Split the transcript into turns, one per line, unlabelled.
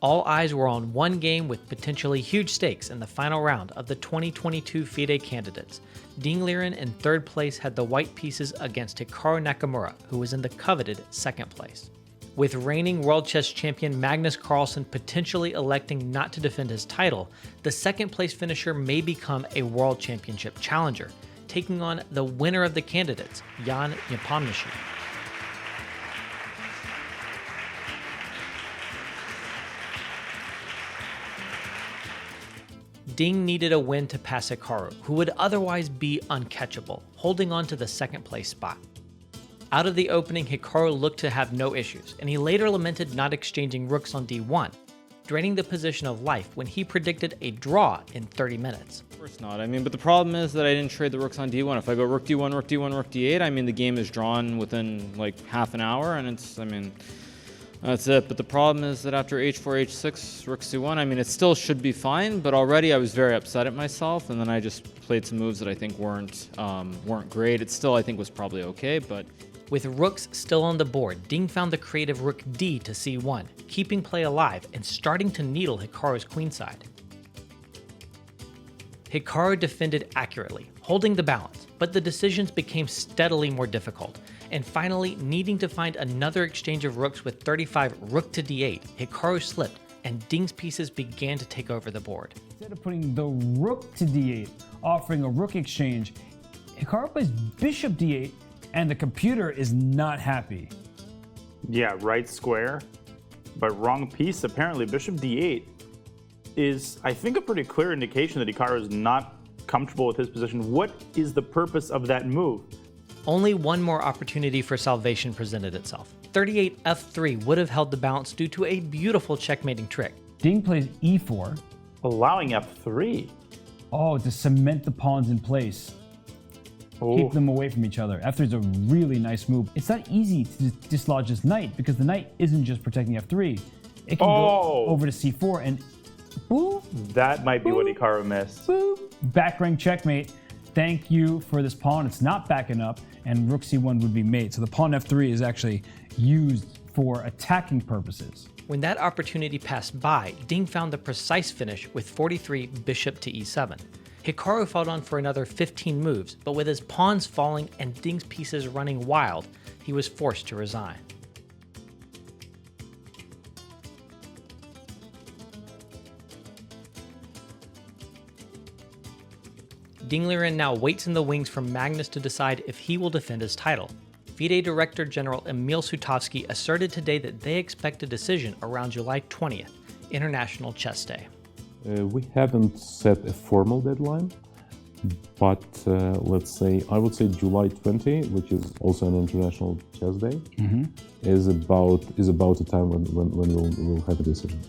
All eyes were on one game with potentially huge stakes in the final round of the 2022 FIDE Candidates. Ding Liren in third place had the white pieces against Hikaru Nakamura, who was in the coveted second place. With reigning World Chess Champion Magnus Carlsen potentially electing not to defend his title, the second place finisher may become a World Championship challenger, taking on the winner of the candidates, Jan Nepomniachtchi. Ding needed a win to pass Hikaru, who would otherwise be uncatchable, holding on to the second place spot. Out of the opening, Hikaru looked to have no issues, and he later lamented not exchanging rooks on d1, draining the position of life when he predicted a draw in 30 minutes.
Of course not. But the problem is that I didn't trade the rooks on d1. If I go rook d1, rook d1, rook d8, the game is drawn within like half an hour, and that's it. But the problem is that after h4, h6, rook c1, it still should be fine, but already I was very upset at myself, and then I just played some moves that I think weren't great. It still, I think, was probably okay, but...
With rooks still on the board, Ding found the creative rook d to c1, keeping play alive and starting to needle Hikaru's queenside. Hikaru defended accurately, holding the balance, but the decisions became steadily more difficult, and finally, needing to find another exchange of rooks with 35 rook to d8, Hikaru slipped, and Ding's pieces began to take over the board.
Instead of putting the rook to d8, offering a rook exchange, Hikaru plays bishop d8, and the computer is not happy.
Yeah, right square, but wrong piece. Apparently, bishop d8 is, I think, a pretty clear indication that Hikaru is not comfortable with his position. What is the purpose of that move?
Only one more opportunity for salvation presented itself. 38 f3 would have held the balance due to a beautiful checkmating trick.
Ding plays e4.
Allowing f3.
Oh, to cement the pawns in place. Keep them away from each other. F3 is a really nice move. It's not easy to dislodge this knight because the knight isn't just protecting f3. It can go over to c4 and boop.
That might be what Hikaru missed.
Boop. Back rank checkmate. Thank you for this pawn. It's not backing up, and rook c1 would be mate. So the pawn f3 is actually used for attacking purposes.
When that opportunity passed by, Ding found the precise finish with 43 bishop to e7. Hikaru fought on for another 15 moves, but with his pawns falling and Ding's pieces running wild, he was forced to resign. Ding Liren now waits in the wings for Magnus to decide if he will defend his title. FIDE Director General Emil Sutovsky asserted today that they expect a decision around July 20th, International Chess Day.
We haven't set a formal deadline, but let's say, I would say July 20, which is also an International Chess Day, is about a time when we'll have a decision.